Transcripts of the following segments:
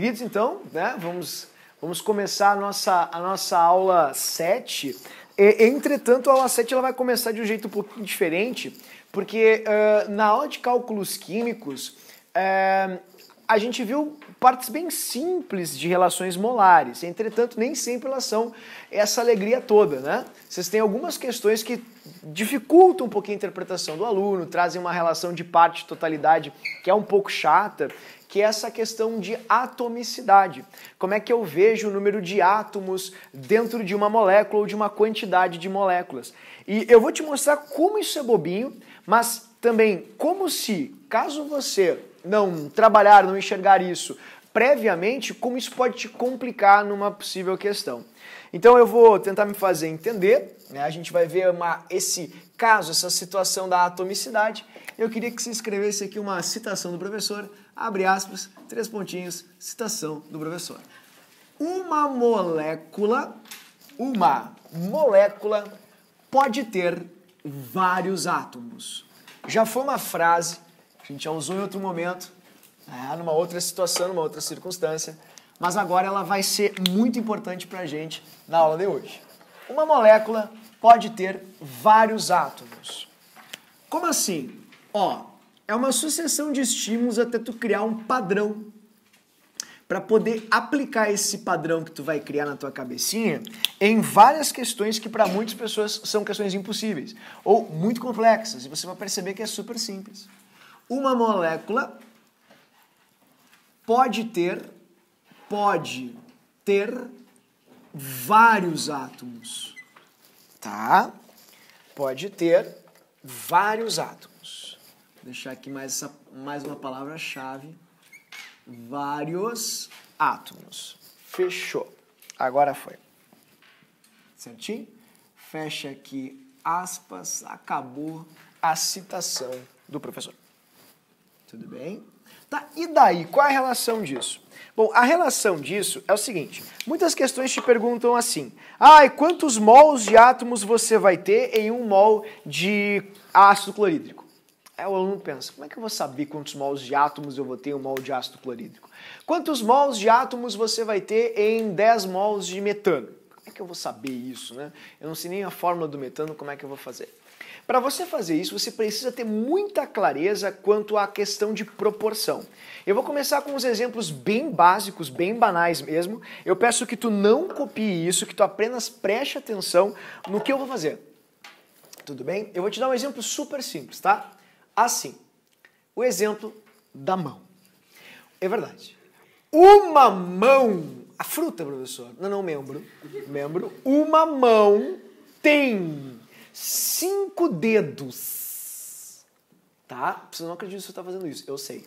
bem-vindos então, né? Vamos começar a nossa aula 7. Entretanto, a aula 7 ela vai começar de um jeito um pouquinho diferente, porque na aula de cálculos químicos a gente viu partes bem simples de relações molares. Entretanto, nem sempre elas são essa alegria toda, né? Vocês têm algumas questões que dificultam um pouquinho a interpretação do aluno, trazem uma relação de parte-totalidade que é um pouco chata, que é essa questão de atomicidade. Como é que eu vejo o número de átomos dentro de uma molécula ou de uma quantidade de moléculas. E eu vou te mostrar como isso é bobinho, mas também como se, caso você não trabalhar, não enxergar isso previamente, como isso pode te complicar numa possível questão. Então eu vou tentar me fazer entender, né? A gente vai ver esse caso, essa situação da atomicidade. Eu queria que você escrevesse aqui uma citação do professor, abre aspas, 3 pontinhos, citação do professor. Uma molécula pode ter vários átomos. Já foi uma frase, a gente já usou em outro momento, numa outra situação, numa outra circunstância, mas agora ela vai ser muito importante para a gente na aula de hoje. Uma molécula pode ter vários átomos. Como assim? É uma sucessão de estímulos até tu criar um padrão. Para poder aplicar esse padrão que tu vai criar na tua cabecinha em várias questões que para muitas pessoas são questões impossíveis ou muito complexas. E você vai perceber que é super simples. Uma molécula pode ter vários átomos. Tá? Pode ter vários átomos. Vou deixar aqui mais uma palavra-chave. Vários átomos. Fechou. Agora foi. Certinho? Fecha aqui aspas. Acabou a citação do professor. Tudo bem? Tá, e daí? Qual é a relação disso? Bom, a relação disso é o seguinte. Muitas questões te perguntam assim. E quantos mols de átomos você vai ter em 1 mol de ácido clorídrico? Aí o aluno pensa, como é que eu vou saber quantos mols de átomos eu vou ter em 1 mol de ácido clorídrico? Quantos mols de átomos você vai ter em 10 mols de metano? Como é que eu vou saber isso, né? Eu não sei nem a fórmula do metano, como é que eu vou fazer? Para você fazer isso, você precisa ter muita clareza quanto à questão de proporção. Eu vou começar com uns exemplos bem básicos, bem banais mesmo. Eu peço que tu não copie isso, que tu apenas preste atenção no que eu vou fazer. Tudo bem? Eu vou te dar um exemplo super simples, tá? Assim, o exemplo da mão. É verdade. Uma mão, a fruta, professor, não membro, uma mão tem 5 dedos, tá? Você não acredita que você está fazendo isso, eu sei.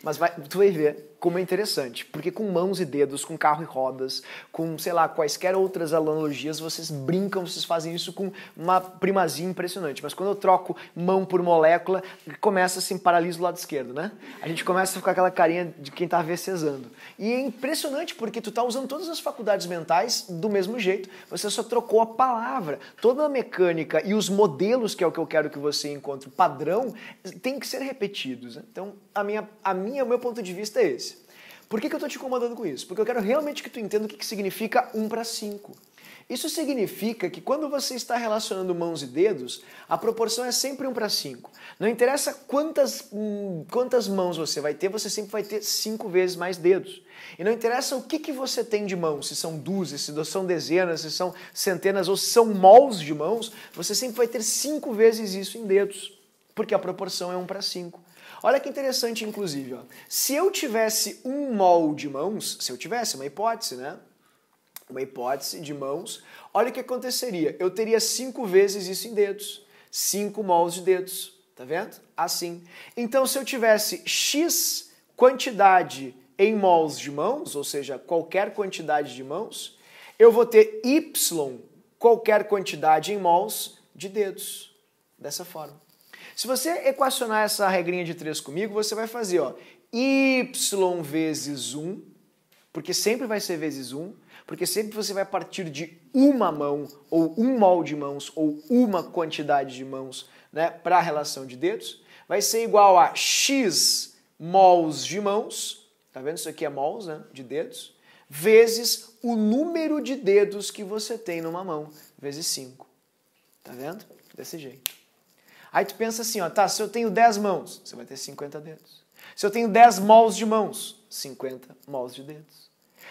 Mas tu vai ver como é interessante, porque com mãos e dedos, com carro e rodas, com, sei lá, quaisquer outras analogias, vocês brincam, vocês fazem isso com uma primazia impressionante. Mas quando eu troco mão por molécula, começa assim, paralisa do lado esquerdo, né? A gente começa a ficar aquela carinha de quem tá VCzando. E é impressionante, porque tu tá usando todas as faculdades mentais do mesmo jeito, você só trocou a palavra. Toda a mecânica e os modelos, que é o que eu quero que você encontre, o padrão, tem que ser repetidos. Então, o meu ponto de vista é esse. Por que eu estou te incomodando com isso? Porque eu quero realmente que tu entenda o que significa 1:5. Isso significa que quando você está relacionando mãos e dedos, a proporção é sempre 1:5. Não interessa quantas mãos você vai ter, você sempre vai ter 5 vezes mais dedos. E não interessa o que você tem de mãos, se são dúzias, se são dezenas, se são centenas ou se são mols de mãos, você sempre vai ter 5 vezes isso em dedos, porque a proporção é 1:5. Olha que interessante, inclusive. Se eu tivesse 1 mol de mãos, se eu tivesse uma hipótese, né? Uma hipótese de mãos, olha o que aconteceria. Eu teria 5 vezes isso em dedos. 5 mols de dedos. Tá vendo? Assim. Então, se eu tivesse X quantidade em mols de mãos, ou seja, qualquer quantidade de mãos, eu vou ter Y qualquer quantidade em mols de dedos. Dessa forma. Se você equacionar essa regrinha de 3 comigo, você vai fazer y vezes 1, porque sempre vai ser vezes 1, porque sempre você vai partir de uma mão, ou 1 mol de mãos, ou uma quantidade de mãos, né, para a relação de dedos, vai ser igual a x mols de mãos tá vendo? Isso aqui é mols, né, de dedos, vezes o número de dedos que você tem numa mão, vezes 5. Tá vendo? Desse jeito. Aí tu pensa assim, ó, tá, se eu tenho 10 mãos, você vai ter 50 dedos. Se eu tenho 10 mols de mãos, 50 mols de dedos.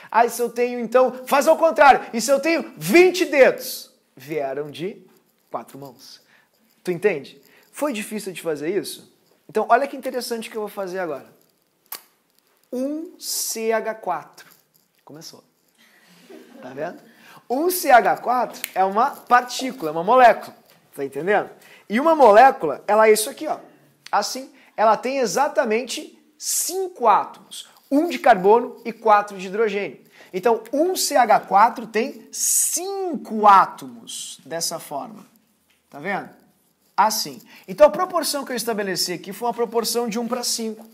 Aí se eu tenho, então, faz ao contrário, e se eu tenho 20 dedos, vieram de 4 mãos. Tu entende? Foi difícil de fazer isso? Então, olha que interessante que eu vou fazer agora. 1CH4. Começou. Tá vendo? 1CH4 é uma partícula, uma molécula. Tá entendendo? E uma molécula, ela é isso aqui, ó. Assim, ela tem exatamente 5 átomos. 1 de carbono e 4 de hidrogênio. Então, 1CH4 tem 5 átomos dessa forma. Tá vendo? Assim. Então, a proporção que eu estabeleci aqui foi uma proporção de 1 para 5.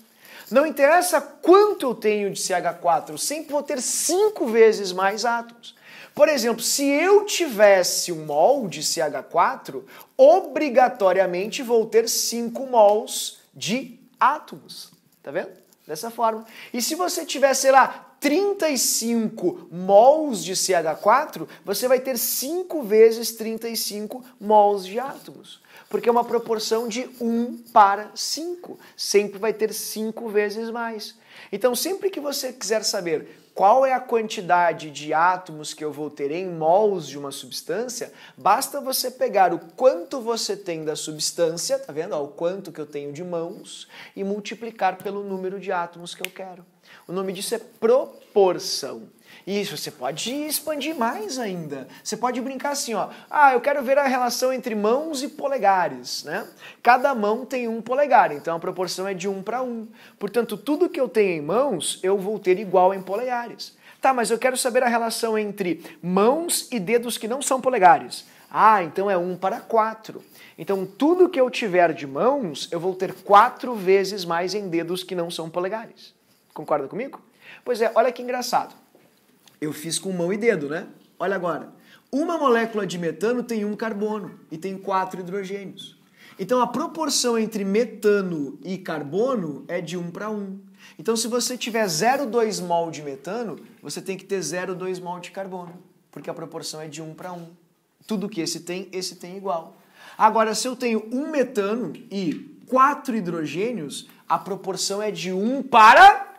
Não interessa quanto eu tenho de CH4, eu sempre vou ter 5 vezes mais átomos. Por exemplo, se eu tivesse um mol de CH4, obrigatoriamente vou ter 5 mols de átomos. Tá vendo? Dessa forma. E se você tiver, sei lá, 35 mols de CH4, você vai ter 5 vezes 35 mols de átomos. Porque é uma proporção de 1 para 5. Sempre vai ter 5 vezes mais. Então, sempre que você quiser saber qual é a quantidade de átomos que eu vou ter em mols de uma substância, basta você pegar o quanto você tem da substância, tá vendo? Ó, o quanto que eu tenho de mãos, e multiplicar pelo número de átomos que eu quero. O nome disso é proporção. E isso você pode expandir mais ainda. Você pode brincar assim, ó. Ah, eu quero ver a relação entre mãos e polegares, né? Cada mão tem um polegar, então a proporção é de 1 para 1. Portanto, tudo que eu tenho em mãos, eu vou ter igual em polegares. Tá, mas eu quero saber a relação entre mãos e dedos que não são polegares. Ah, então é 1 para 4. Então, tudo que eu tiver de mãos, eu vou ter 4 vezes mais em dedos que não são polegares. Concorda comigo? Pois é, olha que engraçado. Eu fiz com mão e dedo, né? Olha agora. Uma molécula de metano tem 1 carbono e tem 4 hidrogênios. Então, a proporção entre metano e carbono é de 1 para 1. Então, se você tiver 0,2 mol de metano, você tem que ter 0,2 mol de carbono, porque a proporção é de 1 para 1. Tudo que esse tem igual. Agora, se eu tenho 1 metano e 4 hidrogênios, a proporção é de 1 para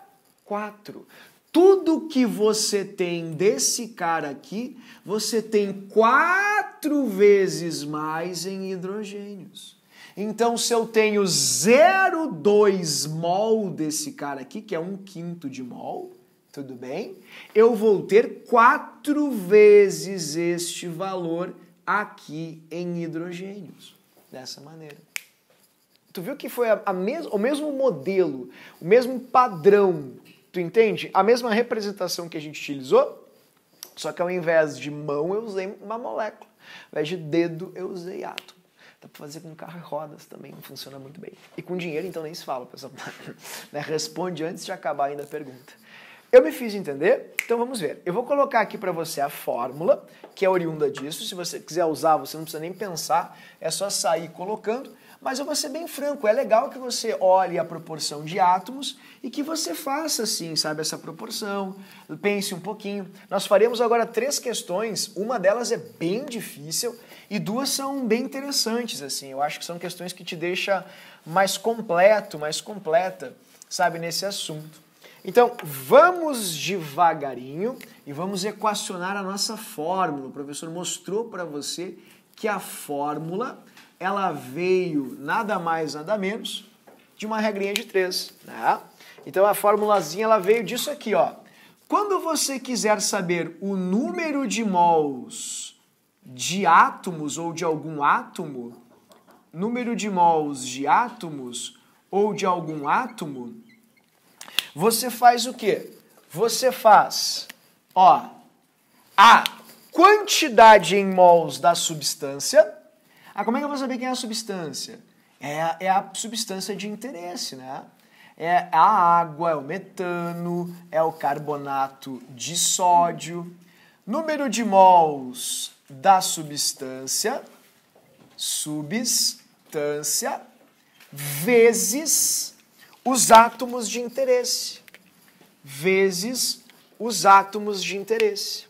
4. Tudo que você tem desse cara aqui, você tem 4 vezes mais em hidrogênios. Então, se eu tenho 0,2 mol desse cara aqui, que é 1/5 de mol, tudo bem? Eu vou ter 4 vezes este valor aqui em hidrogênios. Dessa maneira. Tu viu que foi o mesmo modelo, o mesmo padrão. Tu entende? A mesma representação que a gente utilizou, só que ao invés de mão eu usei uma molécula. Ao invés de dedo eu usei átomo. Dá pra fazer com carro e rodas também, funciona muito bem. E com dinheiro então nem se fala, pessoal. Responde antes de acabar ainda a pergunta. Eu me fiz entender? Então vamos ver. Eu vou colocar aqui para você a fórmula, que é oriunda disso. Se você quiser usar, você não precisa nem pensar, é só sair colocando. Mas eu vou ser bem franco, é legal que você olhe a proporção de átomos e que você faça assim, sabe, essa proporção, pense um pouquinho. Nós faremos agora 3 questões, uma delas é bem difícil e 2 são bem interessantes, assim. Eu acho que são questões que te deixam mais completo, mais completa, sabe, nesse assunto. Então, vamos devagarinho e vamos equacionar a nossa fórmula. O professor mostrou para você que a fórmula ela veio nada mais, nada menos de uma regrinha de 3. Né? Então, a formulazinha ela veio disso aqui, ó. Quando você quiser saber o número de mols de átomos ou de algum átomo, número de mols de átomos ou de algum átomo, você faz o quê? Você faz, ó, a quantidade em mols da substância. Ah, como é que eu vou saber quem é a substância? É a substância de interesse, né? É a água, é o metano, é o carbonato de sódio. Número de mols da substância, vezes os átomos de interesse. vezes os átomos de interesse.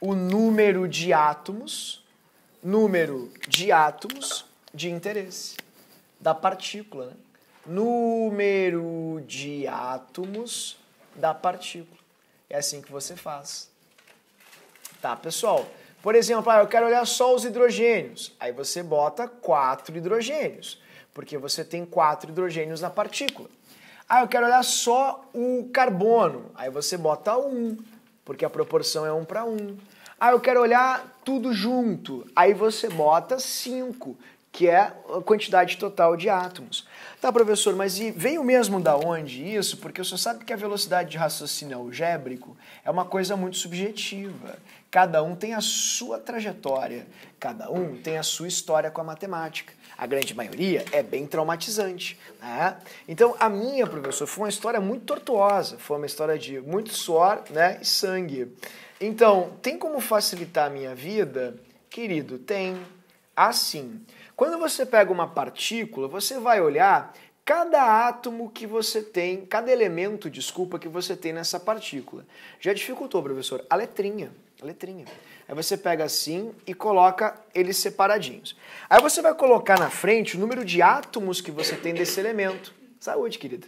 O número de átomos de interesse da partícula, né? Número de átomos da partícula. É assim que você faz. Tá, pessoal? Por exemplo, eu quero olhar só os hidrogênios. Aí você bota 4 hidrogênios, porque você tem 4 hidrogênios na partícula. Eu quero olhar só o carbono. Aí você bota 1, porque a proporção é 1 para 1. Eu quero olhar tudo junto. Aí você bota 5, que é a quantidade total de átomos. Tá, professor, mas e veio mesmo da onde isso? Porque o senhor sabe que a velocidade de raciocínio algébrico é uma coisa muito subjetiva. Cada um tem a sua trajetória, cada um tem a sua história com a matemática. A grande maioria é bem traumatizante, né? Então, a minha, professor, foi uma história muito tortuosa, foi uma história de muito suor, né, e sangue. Então, tem como facilitar a minha vida? Querido, tem. Assim, quando você pega uma partícula, você vai olhar cada átomo que você tem, cada elemento, desculpa, que você tem nessa partícula. Já dificultou, professor? A letrinha. Aí você pega assim e coloca eles separadinhos. Aí você vai colocar na frente o número de átomos que você tem desse elemento. Saúde, querida.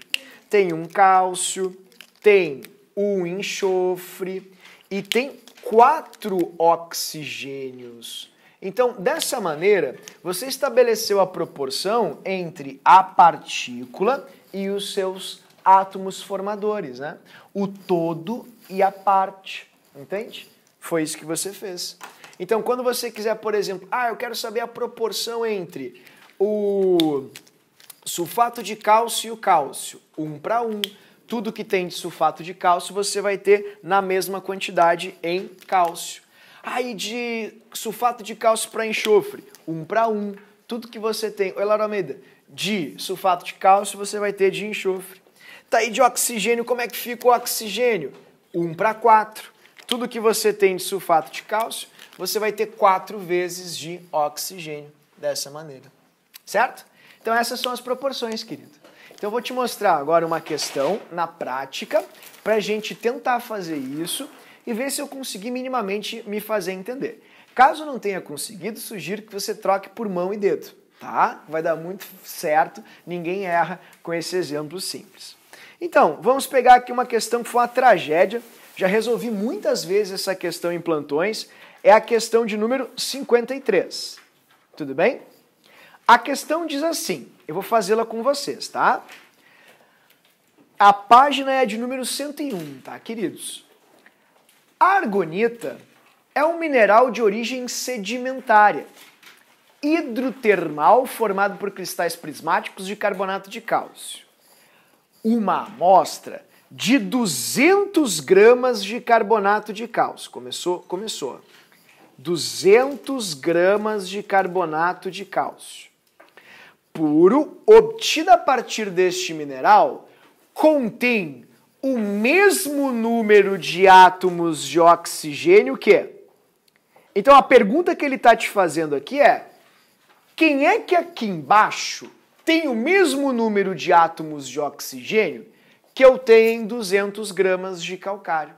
Tem um cálcio, tem um enxofre e tem 4 oxigênios. Então, dessa maneira, você estabeleceu a proporção entre a partícula e os seus átomos formadores, né? O todo e a parte, entende? Foi isso que você fez. Então, quando você quiser, por exemplo, eu quero saber a proporção entre o sulfato de cálcio e o cálcio, 1 para 1. Tudo que tem de sulfato de cálcio você vai ter na mesma quantidade em cálcio. Aí de sulfato de cálcio para enxofre, 1 para 1. Tudo que você tem, Laura Almeida, de sulfato de cálcio você vai ter de enxofre. Tá aí de oxigênio, como é que fica o oxigênio? 1 para 4. Tudo que você tem de sulfato de cálcio, você vai ter 4 vezes de oxigênio dessa maneira. Certo? Então essas são as proporções, querido. Então eu vou te mostrar agora uma questão na prática para a gente tentar fazer isso e ver se eu conseguir minimamente me fazer entender. Caso não tenha conseguido, sugiro que você troque por mão e dedo, tá? Vai dar muito certo, ninguém erra com esse exemplo simples. Então, vamos pegar aqui uma questão que foi uma tragédia. Já resolvi muitas vezes essa questão em plantões. É a questão de número 53. Tudo bem? A questão diz assim, eu vou fazê-la com vocês, tá? A página é de número 101, tá, queridos? A argonita é um mineral de origem sedimentária, hidrotermal formado por cristais prismáticos de carbonato de cálcio. Uma amostra de 200 gramas de carbonato de cálcio. Começou. 200 gramas de carbonato de cálcio puro, obtida a partir deste mineral, contém o mesmo número de átomos de oxigênio que... Então a pergunta que ele está te fazendo aqui é: quem é que aqui embaixo tem o mesmo número de átomos de oxigênio que eu tenho em 200 gramas de calcário?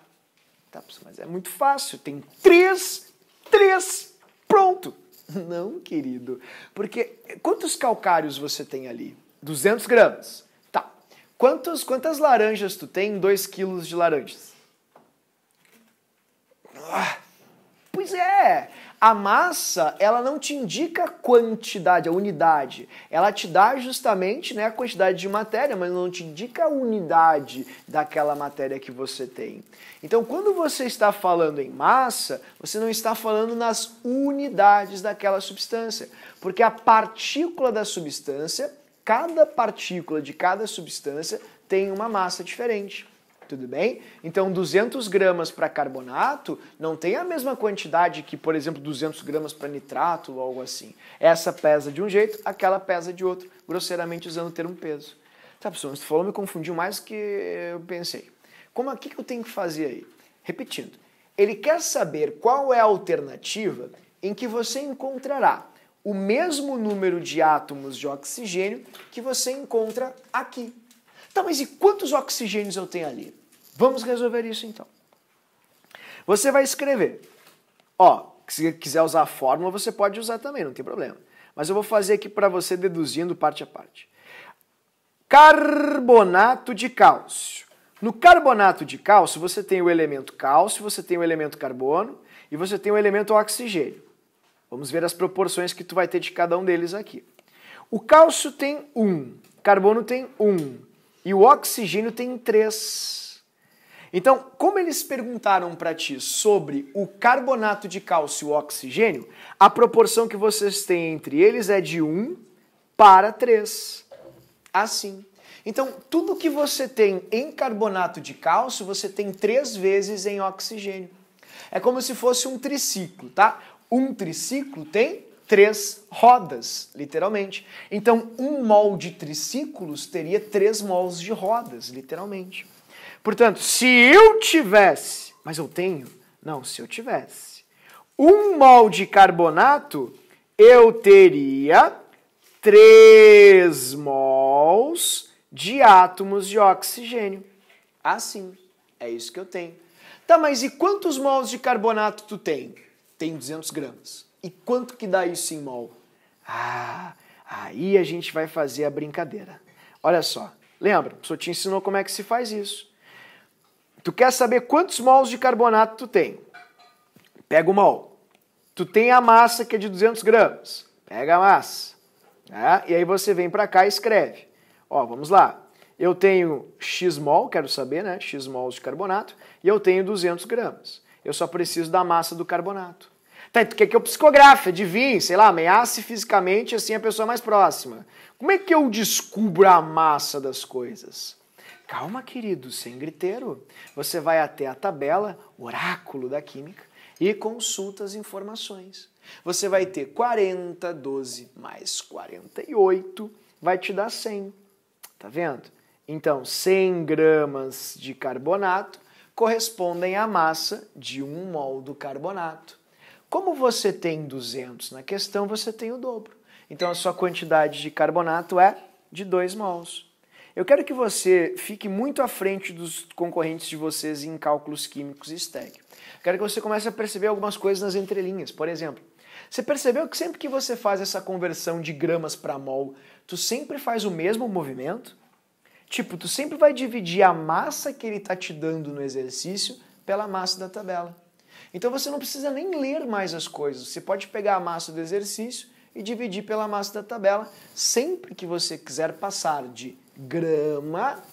Tá, mas é muito fácil, tem 3, pronto. Não, querido, porque quantos calcários você tem ali? 200 gramas. Tá, quantas laranjas tu tem em 2 quilos de laranjas? Pois é, a massa, ela não te indica a quantidade, a unidade. Ela te dá justamente, né, a quantidade de matéria, mas não te indica a unidade daquela matéria que você tem. Então, quando você está falando em massa, você não está falando nas unidades daquela substância, porque a partícula da substância, cada partícula de cada substância tem uma massa diferente. Tudo bem? Então, 200 gramas para carbonato não tem a mesma quantidade que, por exemplo, 200 gramas para nitrato ou algo assim. Essa pesa de um jeito, aquela pesa de outro, grosseiramente usando o termo peso. Tá, pessoal, você falou, me confundiu mais do que eu pensei. O que eu tenho que fazer aí? Repetindo, ele quer saber qual é a alternativa em que você encontrará o mesmo número de átomos de oxigênio que você encontra aqui. Tá, mas e quantos oxigênios eu tenho ali? Vamos resolver isso então. Você vai escrever. Ó, se quiser usar a fórmula, você pode usar também, não tem problema. Mas eu vou fazer aqui para você deduzindo parte a parte. Carbonato de cálcio. No carbonato de cálcio, você tem o elemento cálcio, você tem o elemento carbono e você tem o elemento oxigênio. Vamos ver as proporções que tu vai ter de cada um deles aqui. O cálcio tem 1, carbono tem 1 e o oxigênio tem 3. Então, como eles perguntaram para ti sobre o carbonato de cálcio e o oxigênio, a proporção que vocês têm entre eles é de 1 para 3. Assim. Então, tudo que você tem em carbonato de cálcio, você tem 3 vezes em oxigênio. É como se fosse um triciclo, tá? Um triciclo tem 3 rodas, literalmente. Então, 1 mol de triciclos teria 3 mols de rodas, literalmente. Portanto, se eu tivesse, mas eu tenho? Não, se eu tivesse 1 mol de carbonato, eu teria 3 mols de átomos de oxigênio. Assim, é isso que eu tenho. Tá, mas e quantos mols de carbonato tu tem? Tem 200 gramas. E quanto que dá isso em mol? Ah, aí a gente vai fazer a brincadeira. Olha só, lembra, o professor te ensinou como é que se faz isso. Tu quer saber quantos mols de carbonato tu tem? Pega o mol. Tu tem a massa que é de 200 gramas. Pega a massa. E aí você vem para cá e escreve. Ó, vamos lá. Eu tenho X mol, quero saber, né? X mols de carbonato. E eu tenho 200 gramas. Eu só preciso da massa do carbonato. Tá, tu quer que eu psicografe, adivinhe, sei lá, ameace fisicamente assim a pessoa mais próxima. Como é que eu descubro a massa das coisas? Calma, querido, sem griteiro. Você vai até a tabela, oráculo da química, e consulta as informações. Você vai ter 40, 12 mais 48, vai te dar 100. Tá vendo? Então, 100 gramas de carbonato correspondem à massa de 1 mol do carbonato. Como você tem 200 na questão, você tem o dobro. Então, a sua quantidade de carbonato é de 2 mols. Eu quero que você fique muito à frente dos concorrentes de vocês em cálculos químicos e STEC. Quero que você comece a perceber algumas coisas nas entrelinhas. Por exemplo, você percebeu que sempre que você faz essa conversão de gramas para mol, tu sempre faz o mesmo movimento? Tipo, tu sempre vai dividir a massa que ele está te dando no exercício pela massa da tabela. Então você não precisa nem ler mais as coisas. Você pode pegar a massa do exercício e dividir pela massa da tabela sempre que você quiser passar de grama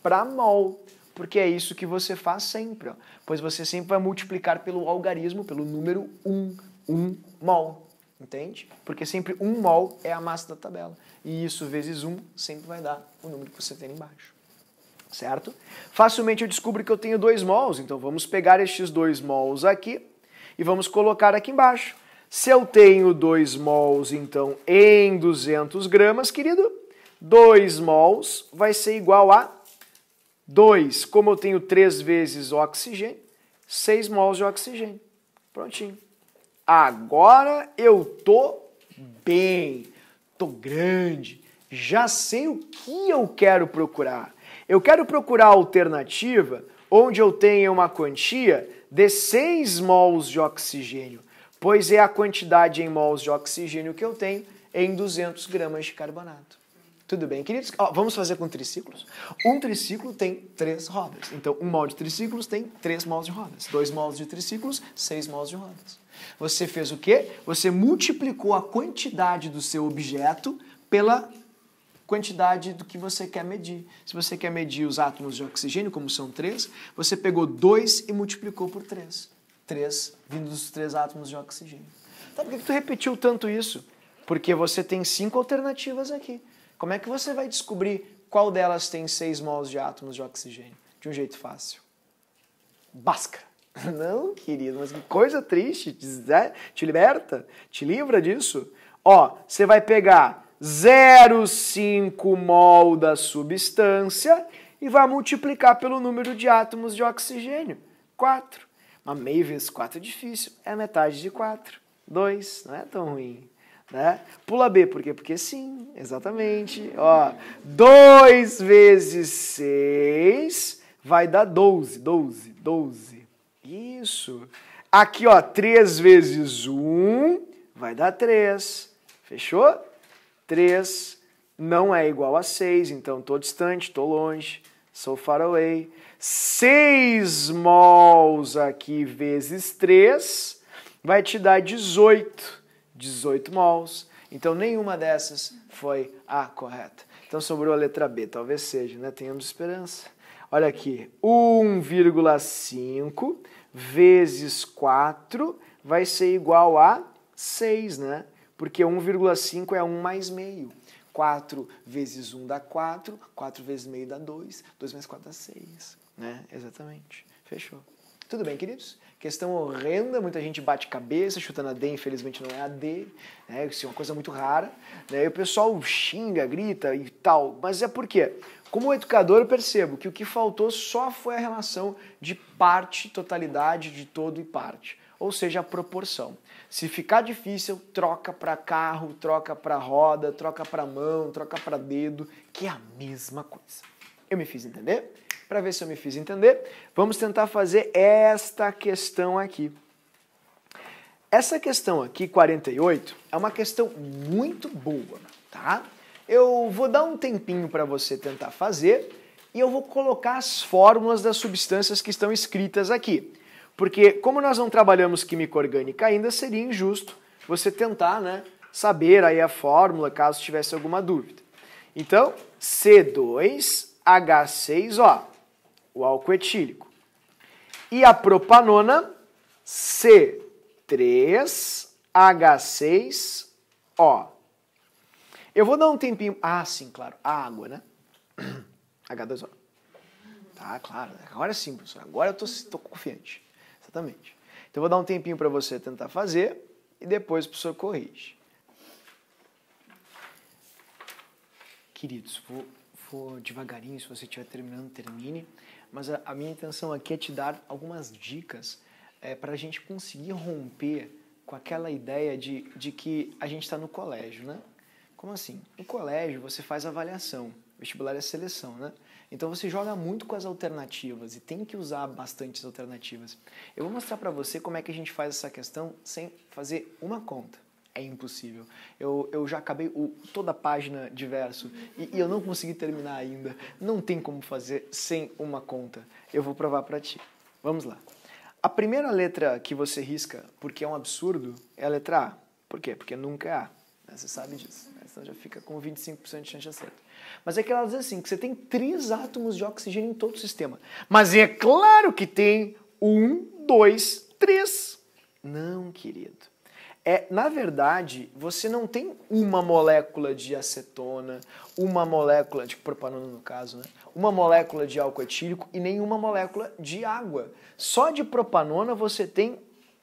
para mol, porque é isso que você faz sempre, ó. Pois você sempre vai multiplicar pelo algarismo, pelo número 1 mol, entende? Porque sempre 1 mol é a massa da tabela, e isso vezes 1 sempre vai dar o número que você tem embaixo, certo? Facilmente eu descubro que eu tenho 2 mols, então vamos pegar estes 2 mols aqui e vamos colocar aqui embaixo. Se eu tenho 2 mols, então, em 200 gramas, querido, 2 mols vai ser igual a 2. Como eu tenho 3 vezes oxigênio, 6 mols de oxigênio. Prontinho. Agora eu tô bem, tô grande, já sei o que eu quero procurar. Eu quero procurar a alternativa onde eu tenha uma quantia de 6 mols de oxigênio, pois é a quantidade em mols de oxigênio que eu tenho em 200 gramas de carbonato. Tudo bem, queridos? Vamos fazer com triciclos? Um triciclo tem 3 rodas. Então, 1 mol de triciclos tem 3 mols de rodas. 2 mols de triciclos, 6 mols de rodas. Você fez o quê? Você multiplicou a quantidade do seu objeto pela quantidade do que você quer medir. Se você quer medir os átomos de oxigênio, como são 3, você pegou 2 e multiplicou por 3. 3 vindo dos 3 átomos de oxigênio. Então, por que tu repetiu tanto isso? Porque você tem 5 alternativas aqui. Como é que você vai descobrir qual delas tem 6 mols de átomos de oxigênio? De um jeito fácil. Bhaskara. Não, querido, mas que coisa triste. Te liberta, te livra disso. Ó, você vai pegar 0,5 mol da substância e vai multiplicar pelo número de átomos de oxigênio. 4. Mas meio vezes 4 é difícil. É metade de 4. 2, não é tão ruim. Né? Pula B, por quê? Porque sim, exatamente. Ó, 2 vezes 6 vai dar 12. 12. Isso. Aqui, ó, 3 vezes 1 vai dar 3. Fechou? 3 não é igual a 6, então estou distante, estou longe. So far away. 6 mols aqui vezes 3 vai te dar 18. 18 mols. Então nenhuma dessas foi a correta. Então sobrou a letra B. Talvez seja, né? Tenhamos esperança. Olha aqui. 1,5 vezes 4 vai ser igual a 6, né? Porque 1,5 é 1 mais meio. 4 vezes 1 dá 4, 4 vezes meio dá 2, 2 mais 4 dá 6, né? Exatamente. Fechou. Tudo bem, queridos? Questão horrenda, muita gente bate cabeça, chutando a D, infelizmente não é a D, né? Isso é uma coisa muito rara, né? E o pessoal xinga, grita e tal, mas é por quê? Como educador eu percebo que o que faltou só foi a relação de parte, totalidade, de todo e parte, ou seja, a proporção. Se ficar difícil, troca para carro, troca para roda, troca para mão, troca para dedo, que é a mesma coisa. Eu me fiz entender? Para ver se eu me fiz entender, vamos tentar fazer esta questão aqui. Essa questão aqui, 48, é uma questão muito boa, tá? Eu vou dar um tempinho para você tentar fazer e eu vou colocar as fórmulas das substâncias que estão escritas aqui. Porque, como nós não trabalhamos química orgânica ainda, seria injusto você tentar, né, saber aí a fórmula, caso tivesse alguma dúvida. Então, C2H6O, o álcool etílico. E a propanona, C3H6O. Eu vou dar um tempinho... Ah, sim, claro, a água, né? H2O. Tá, claro, agora sim, professor, agora eu tô confiante. Exatamente. Então, eu vou dar um tempinho para você tentar fazer e depois o professor corrige. Queridos, vou devagarinho, se você estiver terminando, termine. Mas a minha intenção aqui é te dar algumas dicas para a gente conseguir romper com aquela ideia de que a gente está no colégio, né? Como assim? No colégio você faz avaliação, vestibular é seleção, né? Então você joga muito com as alternativas e tem que usar bastantes alternativas. Eu vou mostrar para você como é que a gente faz essa questão sem fazer uma conta. É impossível. Eu já acabei toda a página de verso e eu não consegui terminar ainda. Não tem como fazer sem uma conta. Eu vou provar para ti. Vamos lá. A primeira letra que você risca, porque é um absurdo, é a letra A. Por quê? Porque nunca é A. Você sabe disso. Então já fica com 25% de chance de acerto. Mas é que ela diz assim, que você tem 3 átomos de oxigênio em todo o sistema. Mas é claro que tem 1, 2, 3. Não, querido. Na verdade, você não tem uma molécula de acetona, uma molécula de propanona no caso, né? Uma molécula de álcool etílico e nenhuma molécula de água. Só de propanona você tem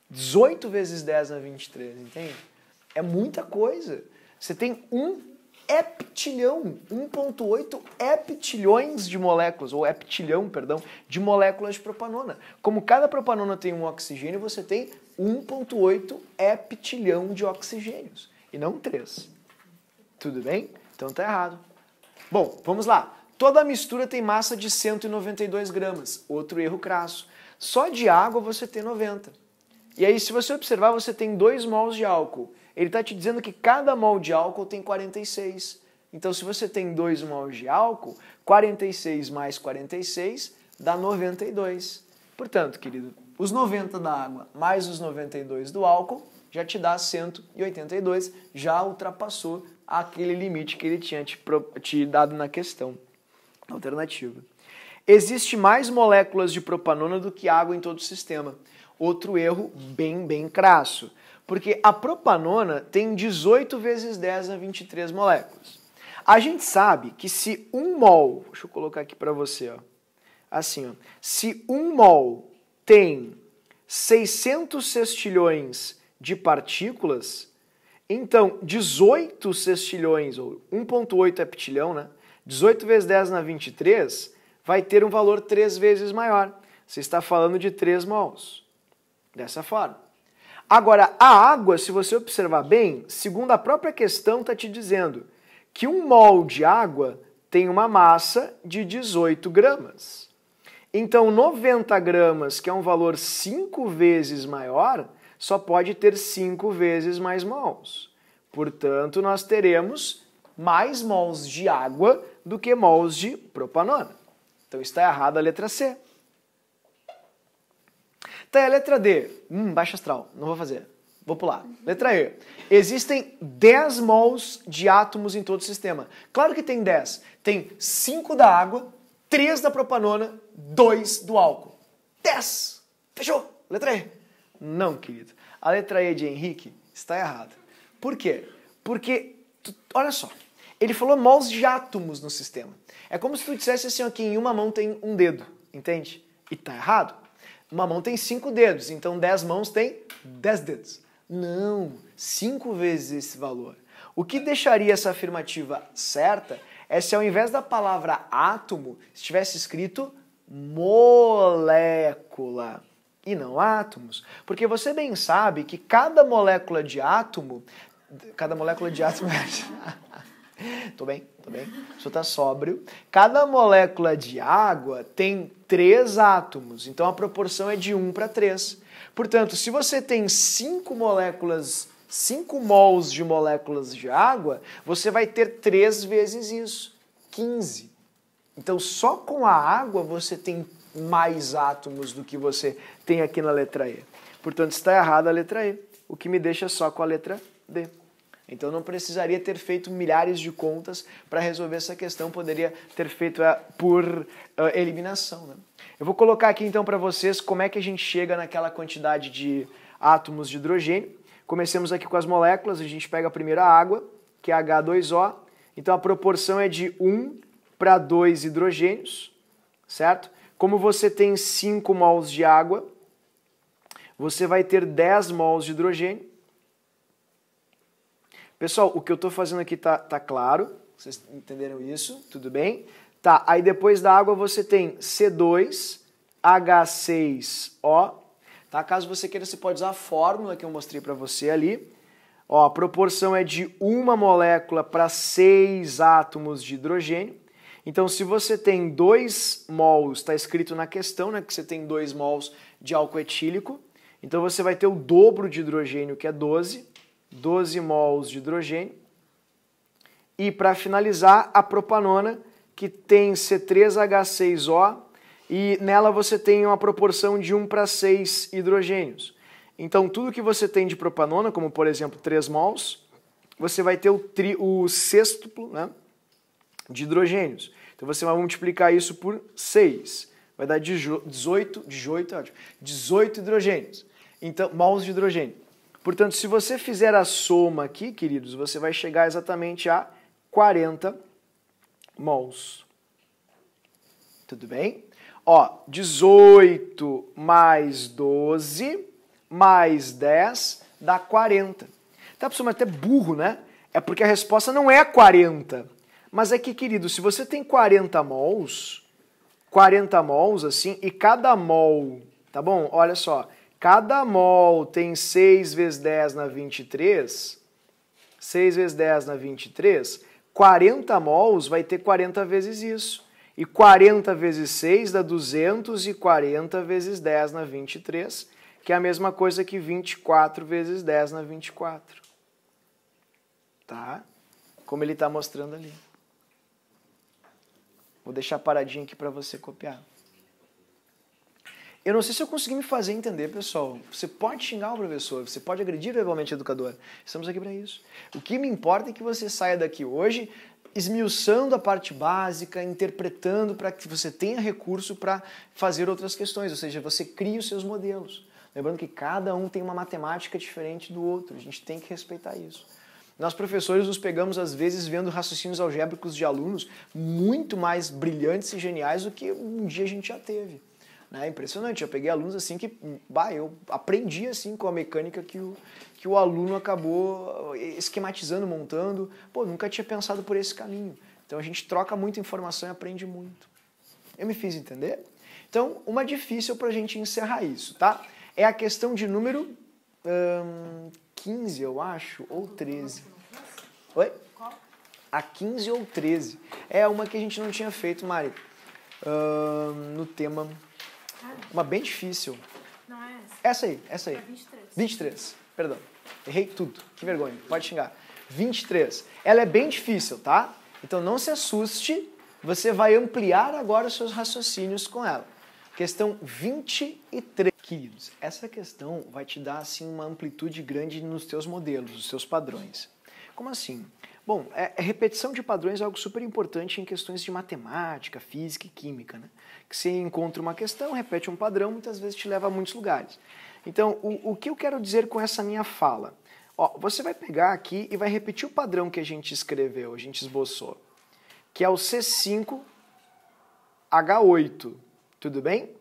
18 vezes 10 na 23, entende? É muita coisa. Você tem 1 heptilhão, 1,8 heptilhões de moléculas, ou heptilhão, perdão, de moléculas de propanona. Como cada propanona tem um oxigênio, você tem 1,8 heptilhão de oxigênios, e não 3. Tudo bem? Então tá errado. Bom, vamos lá. Toda a mistura tem massa de 192 gramas, outro erro crasso. Só de água você tem 90. E aí, se você observar, você tem 2 mols de álcool. Ele está te dizendo que cada mol de álcool tem 46. Então, se você tem 2 mols de álcool, 46 mais 46 dá 92. Portanto, querido, os 90 da água mais os 92 do álcool já te dá 182, já ultrapassou aquele limite que ele tinha te dado na questão alternativa. Existe mais moléculas de propanona do que água em todo o sistema. Outro erro bem crasso. Porque a propanona tem 18 vezes 10 a 23 moléculas. A gente sabe que se 1 mol, deixa eu colocar aqui para você, ó, assim, ó, se 1 mol tem 600 sextilhões de partículas, então 18 sextilhões, ou 1,8 heptilhão, né? 18 vezes 10 na 23 vai ter um valor 3 vezes maior. Você está falando de 3 mols. Dessa forma. Agora, a água, se você observar bem, segundo a própria questão, está te dizendo que 1 mol de água tem uma massa de 18 gramas. Então, 90 gramas, que é um valor 5 vezes maior, só pode ter 5 vezes mais mols. Portanto, nós teremos mais mols de água do que mols de propanona. Então, está errada a letra C. Tá, a letra D. Baixa astral, não vou fazer. Vou pular. Letra E. Existem 10 mols de átomos em todo o sistema. Claro que tem 10. Tem 5 da água, 3 da propanona, 2 do álcool. 10! Fechou? Letra E. Não, querido. A letra E de Henrique está errada. Por quê? Porque, olha só, ele falou mols de átomos no sistema. É como se tu dissesse assim, ó, que em uma mão tem um dedo, entende? E tá errado. Uma mão tem 5 dedos, então 10 mãos tem 10 dedos. Não, 5 vezes esse valor. O que deixaria essa afirmativa certa é se ao invés da palavra átomo estivesse escrito molécula e não átomos. Porque você bem sabe que cada molécula de átomo... Tô bem. O senhor tá sóbrio. Cada molécula de água tem 3 átomos, então a proporção é de 1 para 3. Portanto, se você tem 5 mols de moléculas de água, você vai ter 3 vezes isso, 15. Então, só com a água você tem mais átomos do que você tem aqui na letra E. Portanto, está errada a letra E, o que me deixa só com a letra D. Então, não precisaria ter feito milhares de contas para resolver essa questão, poderia ter feito por eliminação, né? Eu vou colocar aqui então para vocês como é que a gente chega naquela quantidade de átomos de hidrogênio. Comecemos aqui com as moléculas, a gente pega a primeira água, que é H2O. Então a proporção é de 1 para 2 hidrogênios, certo? Como você tem 5 mols de água, você vai ter 10 mols de hidrogênio. Pessoal, o que eu estou fazendo aqui tá claro, vocês entenderam isso? Tudo bem? Tá, aí depois da água você tem C2H6O, tá? Caso você queira, você pode usar a fórmula que eu mostrei para você ali. Ó, a proporção é de uma molécula para 6 átomos de hidrogênio. Então, se você tem 2 mols, está escrito na questão, né, que você tem 2 mols de álcool etílico, então você vai ter o dobro de hidrogênio, que é 12 mols de hidrogênio. E para finalizar, a propanona, que tem C3H6O, e nela você tem uma proporção de 1 para 6 hidrogênios. Então, tudo que você tem de propanona, como por exemplo 3 mols, você vai ter o sextuplo, né, de hidrogênios. Então, você vai multiplicar isso por 6. Vai dar 18 hidrogênios. Então, mols de hidrogênio. Portanto, se você fizer a soma aqui, queridos, você vai chegar exatamente a 40 mols. Tudo bem? Ó, 18 mais 12 mais 10 dá 40. Tá, pessoal, mas até burro, né? É porque a resposta não é 40. Mas é que, querido, se você tem 40 mols assim, e cada mol, tá bom? Olha só, cada mol tem 6 vezes 10 na 23, 6 vezes 10 na 23, 40 mols vai ter 40 vezes isso. E 40 vezes 6 dá 240 vezes 10 na 23, que é a mesma coisa que 24 vezes 10 na 24. Tá? Como ele está mostrando ali. Vou deixar paradinho aqui para você copiar. Eu não sei se eu consegui me fazer entender, pessoal. Você pode xingar o professor, você pode agredir verbalmente o educador. Estamos aqui para isso. O que me importa é que você saia daqui hoje esmiuçando a parte básica, interpretando para que você tenha recurso para fazer outras questões, ou seja, você cria os seus modelos. Lembrando que cada um tem uma matemática diferente do outro, a gente tem que respeitar isso. Nós, professores, nos pegamos, às vezes, vendo raciocínios algébricos de alunos muito mais brilhantes e geniais do que um dia a gente já teve. É impressionante, eu peguei alunos assim que, eu aprendi assim com a mecânica que o aluno acabou esquematizando, montando. Pô, nunca tinha pensado por esse caminho. Então a gente troca muita informação e aprende muito. Eu me fiz entender? Então, uma difícil para a gente encerrar isso, tá? É a questão de número 15, eu acho, ou 13. Oi? A 15 ou 13. É uma que a gente não tinha feito, Mari. no tema... Uma bem difícil. Não é essa? Essa aí. É 23. 23, perdão. Errei tudo. Que vergonha. Pode xingar. 23. Ela é bem difícil, tá? Então não se assuste. Você vai ampliar agora os seus raciocínios com ela. Questão 23. Queridos, essa questão vai te dar assim uma amplitude grande nos teus modelos, nos seus padrões. Como assim? Bom, repetição de padrões é algo super importante em questões de matemática, física e química, né? Que você encontra uma questão, repete um padrão, muitas vezes te leva a muitos lugares. Então, o que eu quero dizer com essa minha fala? Ó, você vai pegar aqui e vai repetir o padrão que a gente escreveu, a gente esboçou, que é o C5H8, tudo bem?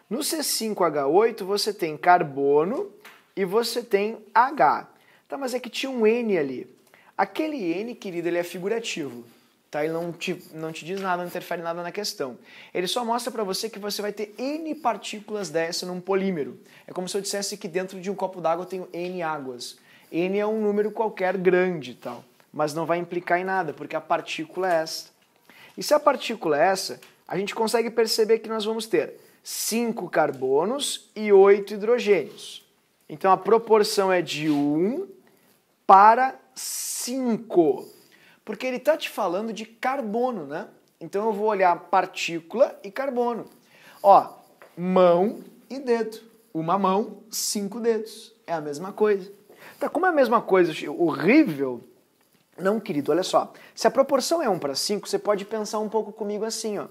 No C5H8 você tem carbono e você tem H. Tá, mas é que tinha um N ali. Aquele N, querido, ele é figurativo, tá? Ele não te diz nada, não interfere nada na questão. Ele só mostra para você que você vai ter N partículas dessa num polímero. É como se eu dissesse que dentro de um copo d'água eu tenho N águas. N é um número qualquer grande, tal, mas não vai implicar em nada, porque a partícula é essa. E se a partícula é essa, a gente consegue perceber que nós vamos ter 5 carbonos e 8 hidrogênios. Então a proporção é de 1 para 5, porque ele está te falando de carbono, né? Então eu vou olhar partícula e carbono. Ó, mão e dedo. Uma mão, 5 dedos. É a mesma coisa. Tá, como é a mesma coisa, horrível? Não, querido, olha só. Se a proporção é 1 para 5, você pode pensar um pouco comigo assim, ó.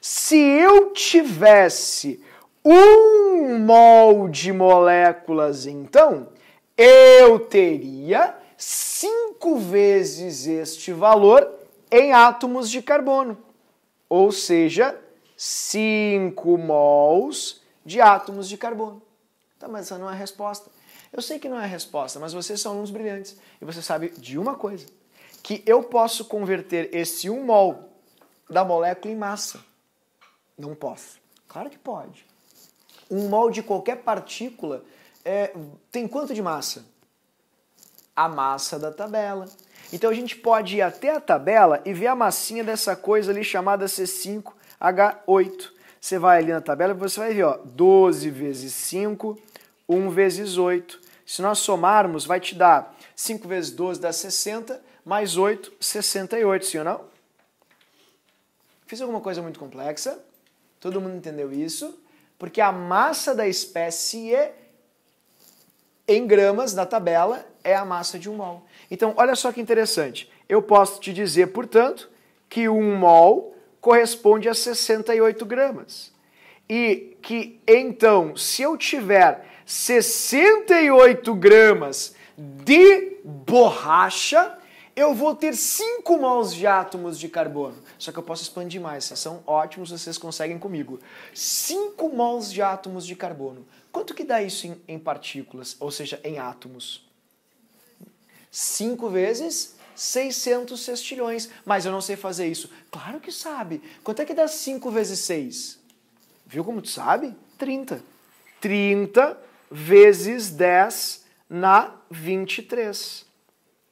Se eu tivesse 1 mol de moléculas, então, eu teria 5 vezes este valor em átomos de carbono. Ou seja, 5 mols de átomos de carbono. Tá, mas essa não é a resposta. Eu sei que não é a resposta, mas vocês são alunos brilhantes. E você sabe de uma coisa, que eu posso converter esse 1 mol da molécula em massa. Não posso. Claro que pode. 1 mol de qualquer partícula tem quanto de massa? A massa da tabela. Então a gente pode ir até a tabela e ver a massinha dessa coisa ali chamada C5H8. Você vai ali na tabela e você vai ver, ó, 12 vezes 5, 1 vezes 8. Se nós somarmos, vai te dar 5 vezes 12 dá 60, mais 8, 68, sim ou não? Fiz alguma coisa muito complexa? Todo mundo entendeu isso? Porque a massa da espécie em gramas da tabela é a massa de 1 mol. Então, olha só que interessante. Eu posso te dizer, portanto, que 1 mol corresponde a 68 gramas. E que, então, se eu tiver 68 gramas de borracha, eu vou ter 5 mols de átomos de carbono. Só que eu posso expandir mais. Vocês são ótimos, vocês conseguem comigo. 5 mols de átomos de carbono. Quanto que dá isso em partículas, ou seja, em átomos? 5 vezes 600 sextilhões. Mas eu não sei fazer isso. Claro que sabe. Quanto é que dá 5 vezes 6? Viu como tu sabe? 30. 30 vezes 10 na 23.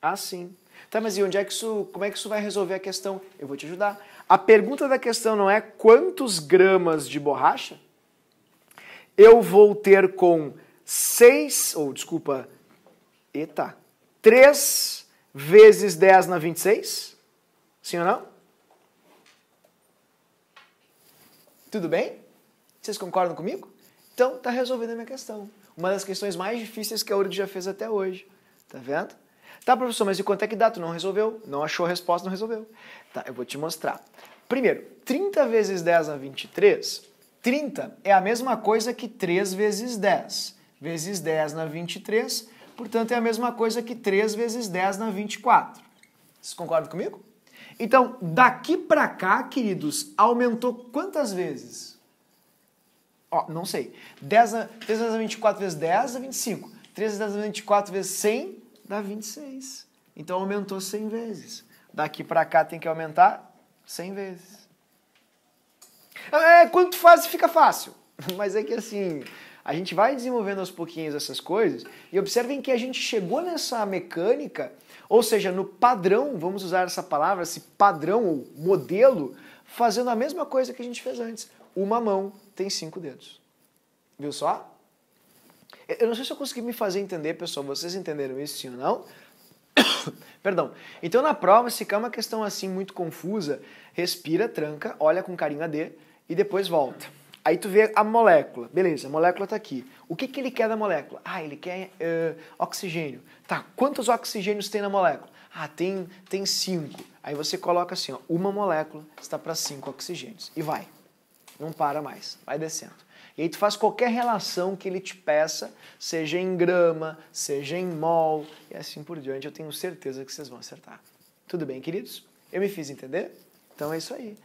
Assim. Tá, mas e onde é que como é que isso vai resolver a questão? Eu vou te ajudar. A pergunta da questão não é quantos gramas de borracha eu vou ter com 3 vezes 10 na 26? Sim ou não? Tudo bem? Vocês concordam comigo? Então, tá resolvida a minha questão. Uma das questões mais difíceis que a URGS já fez até hoje. Tá vendo? Tá, professor, mas e quanto é que dá? Tu não resolveu? Não achou a resposta, não resolveu. Tá, eu vou te mostrar. Primeiro, 30 vezes 10 na 23, 30 é a mesma coisa que 3 vezes 10. Vezes 10 na 23, portanto, é a mesma coisa que 3 vezes 10 na 24. Vocês concordam comigo? Então, daqui pra cá, queridos, aumentou quantas vezes? Ó, não sei. 3 vezes 24 vezes 10 dá 25. 3 vezes 24 vezes 100 dá 26. Então aumentou 100 vezes. Daqui para cá tem que aumentar 100 vezes. Quando tu faz, fica fácil. Mas é que assim, a gente vai desenvolvendo aos pouquinhos essas coisas e observem que a gente chegou nessa mecânica, ou seja, no padrão, vamos usar essa palavra, esse padrão ou modelo, fazendo a mesma coisa que a gente fez antes. Uma mão tem 5 dedos. Viu só? Eu não sei se eu consegui me fazer entender, pessoal. Vocês entenderam isso, sim ou não? Perdão. Então, na prova, se ficar uma questão assim muito confusa, respira, tranca, olha com carinho a D e depois volta. Aí tu vê a molécula. Beleza, a molécula está aqui. O que ele quer da molécula? Ah, ele quer oxigênio. Tá, quantos oxigênios tem na molécula? Ah, tem 5. Aí você coloca assim, ó, uma molécula está para 5 oxigênios. E vai. Não para mais. Vai descendo. E aí tu faz qualquer relação que ele te peça, seja em grama, seja em mol, e assim por diante. Eu tenho certeza que vocês vão acertar. Tudo bem, queridos? Eu me fiz entender? Então é isso aí.